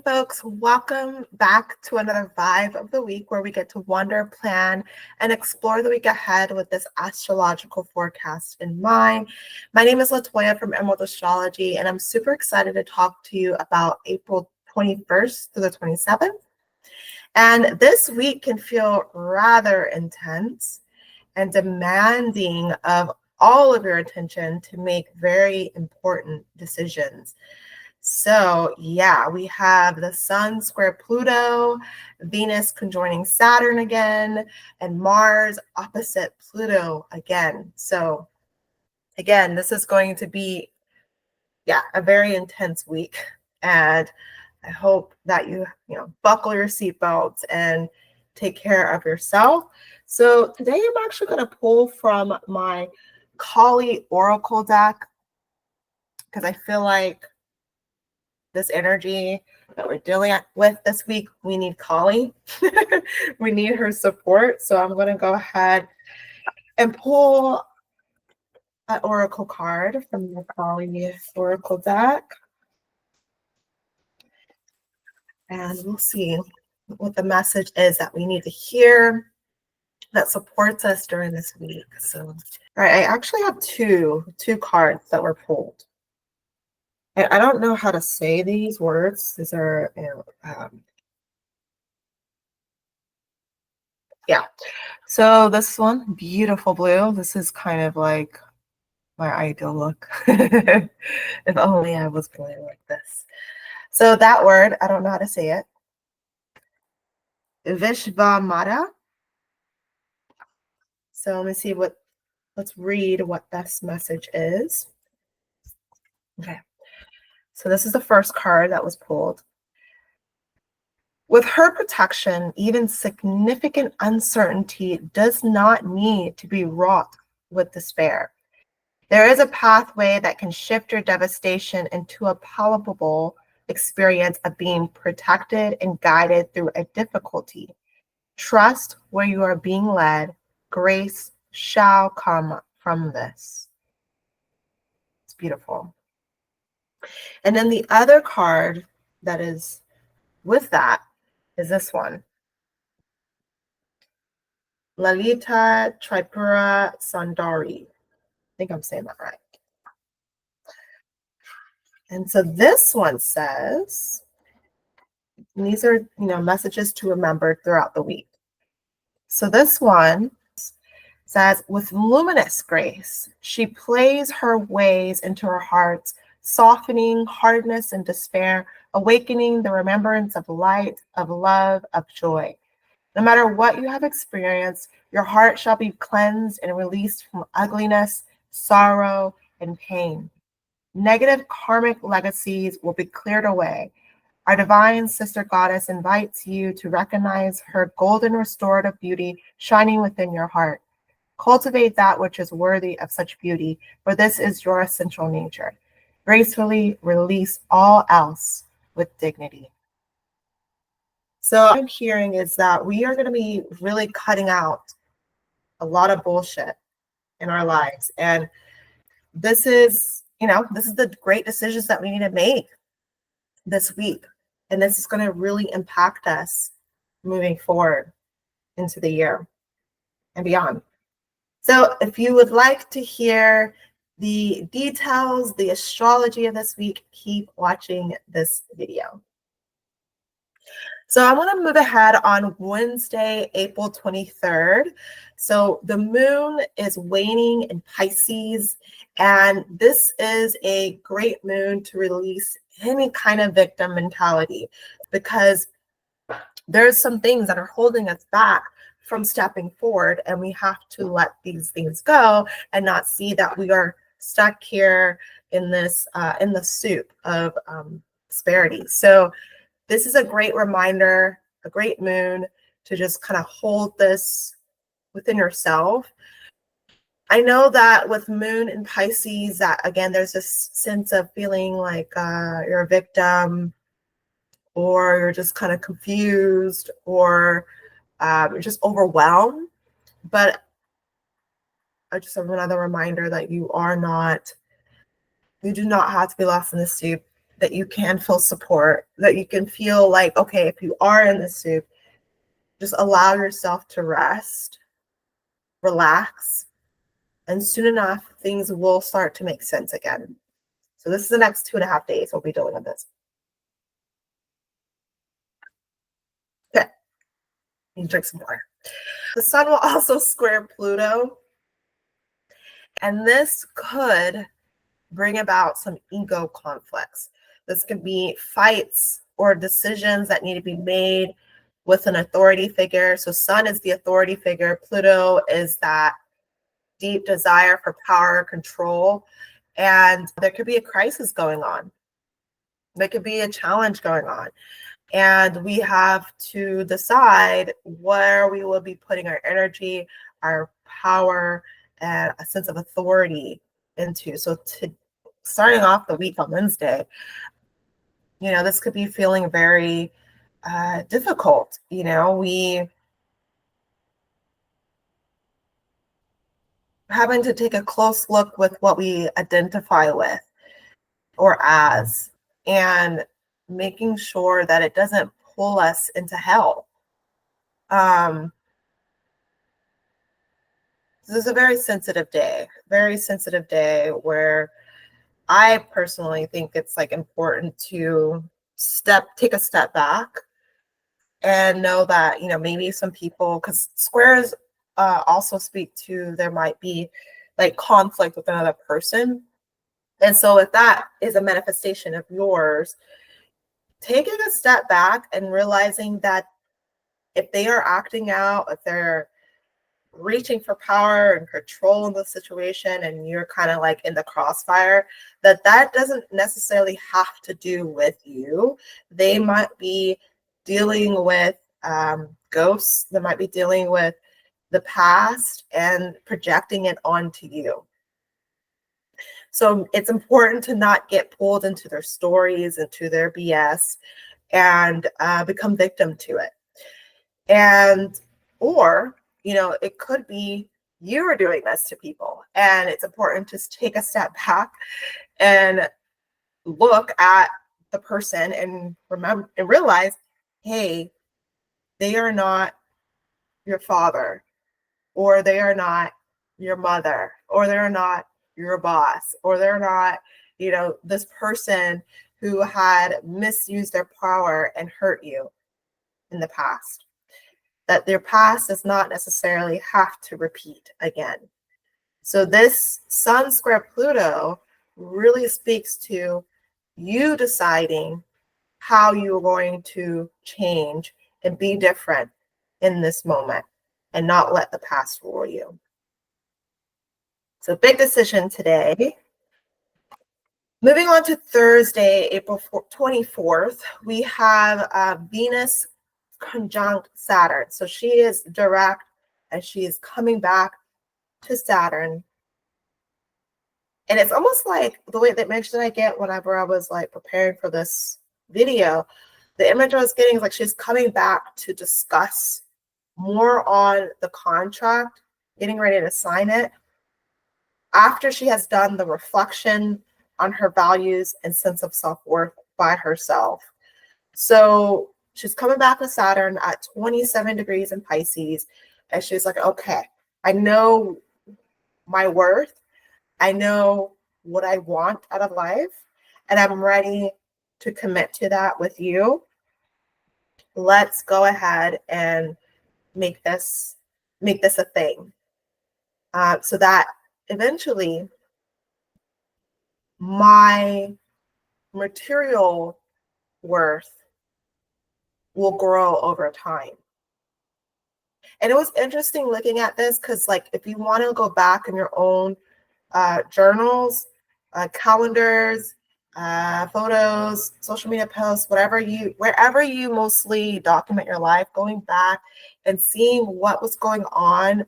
folks. Welcome back to another Vibe of the Week where we get to wonder, plan, and explore the week ahead with this astrological forecast in mind. My name is Latoya from Emerald Astrology, and I'm super excited to talk to you about April 21st through the 27th. And this week can feel rather intense and demanding of all of your attention to make very important decisions. So yeah, we have the Sun square Pluto, Venus conjoining Saturn again, and Mars opposite Pluto again. So again, this is going to be, a very intense week. And I hope that you buckle your seatbelts and take care of yourself. So today I'm actually going to pull from my Kali Oracle deck because I feel like this energy that we're dealing with this week, we need Kali. We need her support. So I'm going to go ahead and pull an oracle card from the Kali Oracle deck. And we'll see what the message is that we need to hear that supports us during this week. So, all right, I actually have two cards that were pulled. And I don't know how to say these words. These are, So this one, beautiful blue. This is kind of like my ideal look. If only I was blue like this. So that word, I don't know how to say it. Vishvamata. So let me see let's read what this message is. Okay. So this is the first card that was pulled. With her protection, even significant uncertainty does not need to be wrought with despair. There is a pathway that can shift your devastation into a palpable experience of being protected and guided through a difficulty. Trust where you are being led. Grace shall come from this. It's beautiful. And then the other card that is with that is this one. Lalita Tripura Sundari. I think I'm saying that right. And so this one says, and these are, messages to remember throughout the week. So this one says, with luminous grace, she plays her ways into our hearts, softening hardness and despair, awakening the remembrance of light, of love, of joy. No matter what you have experienced, your heart shall be cleansed and released from ugliness, sorrow, and pain. Negative karmic legacies will be cleared away. Our divine sister goddess invites you to recognize her golden restorative beauty shining within your heart. Cultivate that which is worthy of such beauty, for this is your essential nature. Gracefully release all else with dignity. So what I'm hearing is that we are going to be really cutting out a lot of bullshit in our lives. And this is the great decisions that we need to make this week. And this is going to really impact us moving forward into the year and beyond. So if you would like to hear the details, the astrology of this week, keep watching this video. So I want to move ahead on Wednesday, April 23rd. So the moon is waning in Pisces, and this is a great moon to release any kind of victim mentality because there's some things that are holding us back from stepping forward, and we have to let these things go and not see that we are stuck here in this in the soup of disparity. So this is a great reminder, a great moon to just kind of hold this within yourself. I know that with moon in Pisces, that again, there's this sense of feeling like you're a victim, or you're just kind of confused, or you're just overwhelmed. But just another reminder that you do not have to be lost in the soup. that you can feel support, that you can feel like, okay, if you are in the soup, just allow yourself to rest, relax, and soon enough, things will start to make sense again. So this is the next 2.5 days we'll be dealing with this. Okay, you drink some water. The sun will also square Pluto, and this could bring about some ego conflicts. This could be fights or decisions that need to be made with an authority figure. So sun is the authority figure. Pluto is that deep desire for power, control, and there could be a crisis going on. There could be a challenge going on. And we have to decide where we will be putting our energy, our power, and a sense of authority into. So starting off the week on Wednesday, this could be feeling very difficult. We having to take a close look with what we identify with or as, and making sure that it doesn't pull us into hell. This is a very sensitive day where I personally think it's like important to take a step back and know that, maybe some people, because squares also speak to, there might be like conflict with another person. And so if that is a manifestation of yours, taking a step back and realizing that if they are acting out, if they're reaching for power and control in the situation, and you're kind of like in the crossfire, that doesn't necessarily have to do with you. They might be dealing with ghosts. They might be dealing with the past and projecting it onto you. So it's important to not get pulled into their stories, into their BS, and become victim to it. Or it could be you are doing this to people, and it's important to take a step back and look at the person and remember and realize, hey, they are not your father, or they are not your mother, or they're not your boss, or they're not, this person who had misused their power and hurt you in the past. That their past does not necessarily have to repeat again. So this Sun square Pluto really speaks to you deciding how you're going to change and be different in this moment and not let the past rule you. So big decision today. Moving on to Thursday, April 24th, we have Venus conjunct Saturn. So she is direct and she is coming back to Saturn. And it's almost like the way the image that I get whenever I was like preparing for this video, the image I was getting is like she's coming back to discuss more on the contract, getting ready to sign it, after she has done the reflection on her values and sense of self-worth by herself. So she's coming back to Saturn at 27 degrees in Pisces, and she's like, okay, I know my worth. I know what I want out of life, and I'm ready to commit to that with you. Let's go ahead and make this a thing. So that eventually my material worth will grow over time. And it was interesting looking at this because, like, if you want to go back in your own journals, calendars, photos, social media posts, wherever you mostly document your life, going back and seeing what was going on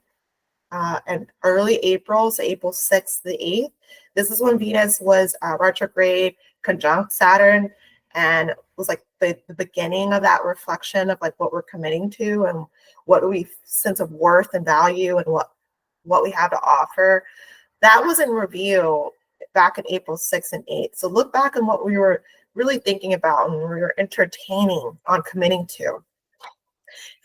in early April, so April 6th to the 8th. This is when Venus was retrograde, conjunct Saturn, and was like the beginning of that reflection of like what we're committing to and what we sense of worth and value and what we have to offer. That was in review back in April 6th and 8th. So look back on what we were really thinking about and we were entertaining on committing to.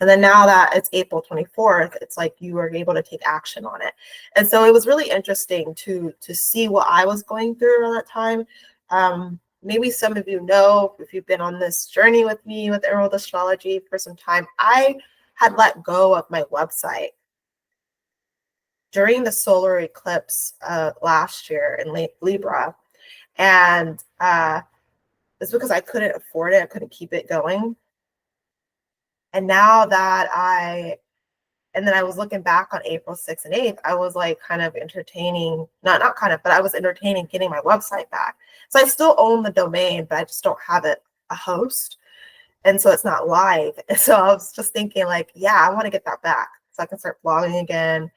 And then now that it's April 24th, it's like you were able to take action on it. And so it was really interesting to see what I was going through around that time. Maybe some of you know, if you've been on this journey with me with Emerald Astrology for some time, I had let go of my website during the solar eclipse last year in Libra. And it's because I couldn't afford it. I couldn't keep it going. And now that and then I was looking back on April 6th and 8th, I was like kind of entertaining, not kind of, but I was entertaining getting my website back. So I still own the domain, but I just don't have it a host. And so it's not live. And so I was just thinking like, yeah, I want to get that back so I can start blogging again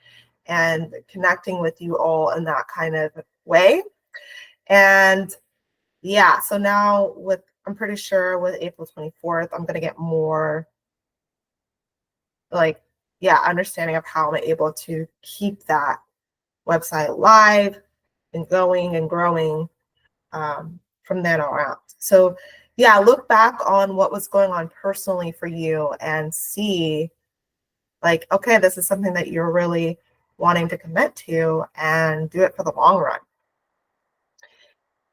and connecting with you all in that kind of way. And yeah, so now I'm pretty sure with April 24th, I'm going to get more like, understanding of how I'm able to keep that website live and going and growing from then on out. So yeah, look back on what was going on personally for you and see like, okay, this is something that you're really wanting to commit to and do it for the long run.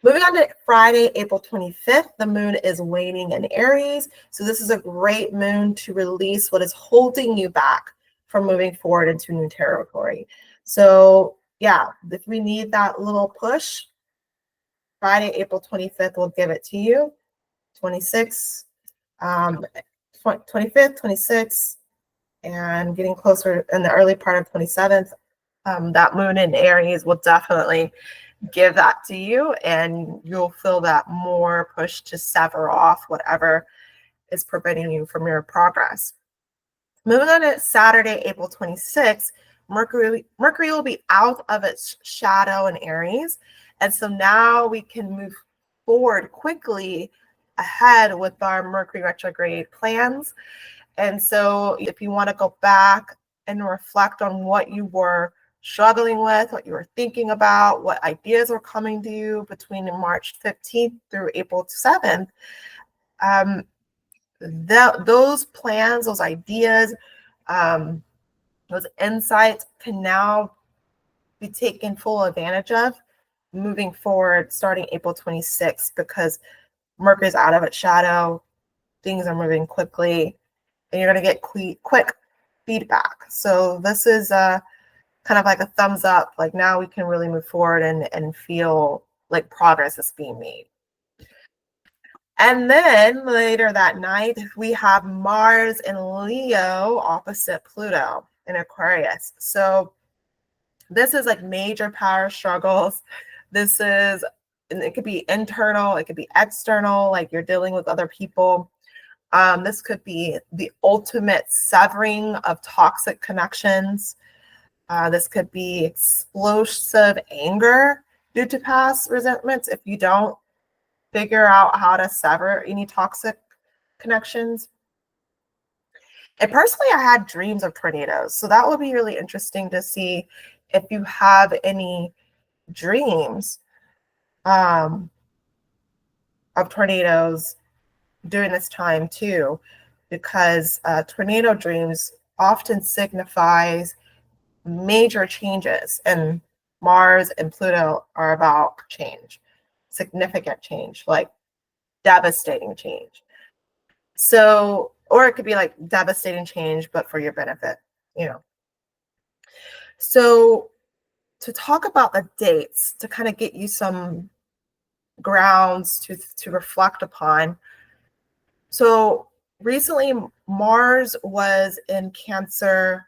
Moving on to Friday, April 25th, the moon is waning in Aries. So this is a great moon to release what is holding you back from moving forward into new territory. So yeah, if we need that little push, Friday, April 25th will give it to you. 25th, 26th, and getting closer in the early part of 27th, that moon in Aries will definitely give that to you, and you'll feel that more push to sever off whatever is preventing you from your progress. Moving on to Saturday, April 26th, Mercury will be out of its shadow in Aries. And so now we can move forward quickly ahead with our Mercury retrograde plans. And so if you want to go back and reflect on what you were struggling with, what you were thinking about, what ideas were coming to you between March 15th through April 7th, those plans, those ideas, those insights can now be taken full advantage of moving forward starting April 26th, because Mercury is out of its shadow, things are moving quickly, and you're going to get quick feedback. So this is kind of like a thumbs up, like now we can really move forward and feel like progress is being made. And then later that night, we have Mars in Leo opposite Pluto in Aquarius. So this is like major power struggles. This is, and it could be internal, it could be external, like you're dealing with other people. This could be the ultimate severing of toxic connections. This could be explosive anger due to past resentments if you don't figure out how to sever any toxic connections. And personally, I had dreams of tornadoes. So that would be really interesting to see if you have any dreams of tornadoes during this time too, because tornado dreams often signifies major changes, and Mars and Pluto are about change, significant change, like devastating change. So, or it could be like devastating change, but for your benefit, you know. So to talk about the dates, to kind of get you some grounds to reflect upon. So recently Mars was in Cancer,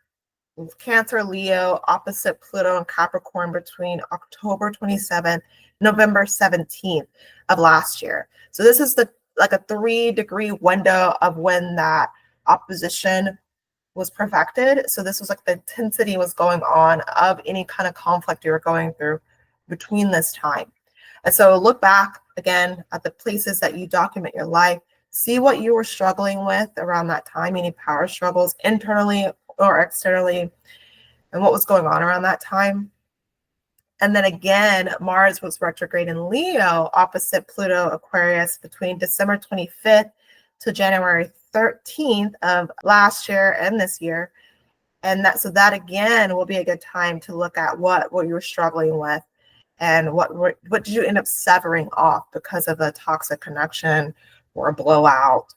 Leo, opposite Pluto and Capricorn between October 27th, November 17th of last year. So this is like a 3-degree window of when that opposition was perfected. So this was like the intensity was going on of any kind of conflict you were going through between this time. And so look back again at the places that you document your life, see what you were struggling with around that time, any power struggles internally or externally, and what was going on around that time. And then again, Mars was retrograde in Leo, opposite Pluto Aquarius between December 25th to January 13th of last year and this year. And that again will be a good time to look at what you were struggling with and what did you end up severing off because of a toxic connection or a blowout,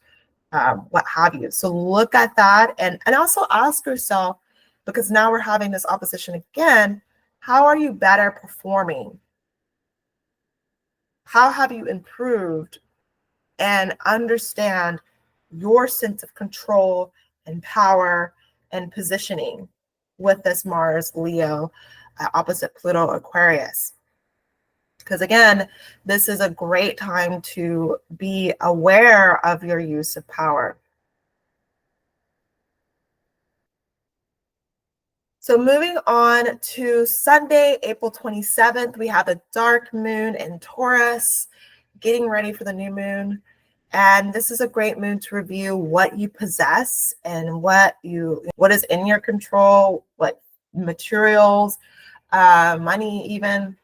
what have you. So look at that and also ask yourself, because now we're having this opposition again, how are you better performing? How have you improved? And understand your sense of control and power and positioning with this Mars Leo opposite Pluto Aquarius. Because again, this is a great time to be aware of your use of power. So moving on to Sunday, April 27th, we have a dark moon in Taurus, getting ready for the new moon. And this is a great moon to review what you possess and what is in your control, what materials, money even,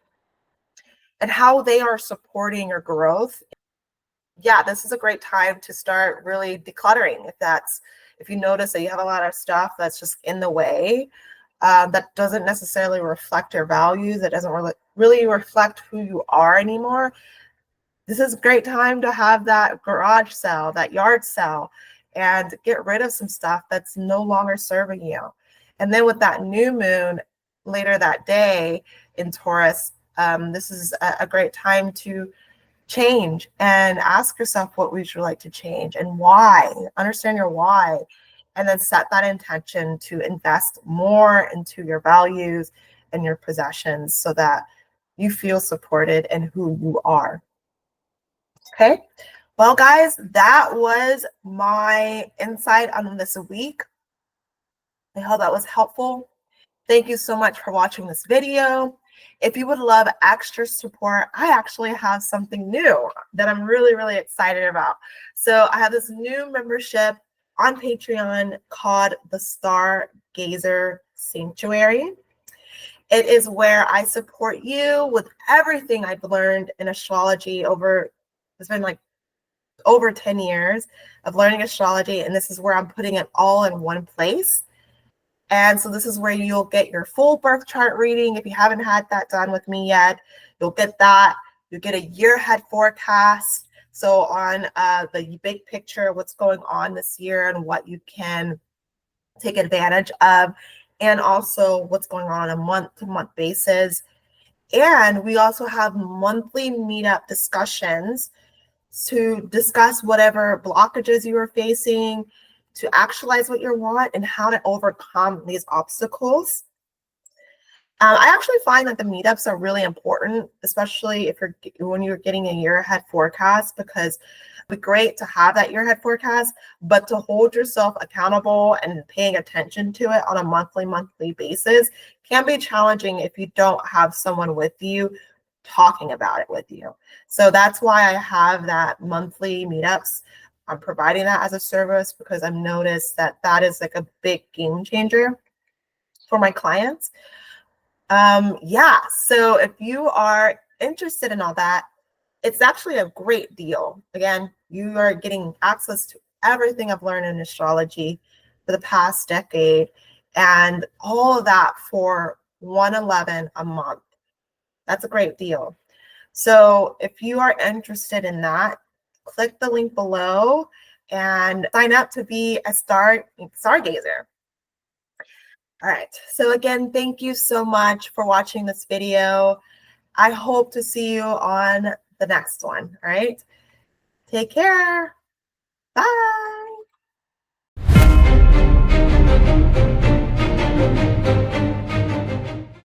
and how they are supporting your growth. Yeah, this is a great time to start really decluttering. If you notice that you have a lot of stuff that's just in the way, that doesn't necessarily reflect your values, it doesn't really reflect who you are anymore. This is a great time to have that garage sale, that yard sale, and get rid of some stuff that's no longer serving you. And then with that new moon later that day in Taurus, this is a great time to change and ask yourself what would you like to change and why. Understand your why, and then set that intention to invest more into your values and your possessions so that you feel supported in who you are. Okay, well, guys, that was my insight on this week. I hope that was helpful. Thank you so much for watching this video. If you would love extra support, I actually have something new that I'm really, really excited about. So I have this new membership on Patreon called the Stargazer Sanctuary. It is where I support you with everything I've learned in astrology it's been like over 10 years of learning astrology, and this is where I'm putting it all in one place. And so this is where you'll get your full birth chart reading. If you haven't had that done with me yet, you'll get that. You'll get a year ahead forecast. So on the big picture, what's going on this year and what you can take advantage of, and also what's going on a month-to-month basis. And we also have monthly meetup discussions to discuss whatever blockages you are facing, to actualize what you want and how to overcome these obstacles. I actually find that the meetups are really important, especially when you're getting a year ahead forecast, because it'd be great to have that year ahead forecast, but to hold yourself accountable and paying attention to it on a monthly basis can be challenging if you don't have someone with you talking about it with you. So that's why I have that monthly meetups. I'm providing that as a service because I've noticed that is like a big game changer for my clients. Yeah, so if you are interested in all that, it's actually a great deal. Again, you are getting access to everything I've learned in astrology for the past decade, and all of that for $111 a month. That's a great deal. So if you are interested in that, click the link below and sign up to be a stargazer. All right. So again, thank you so much for watching this video. I hope to see you on the next one. All right. Take care.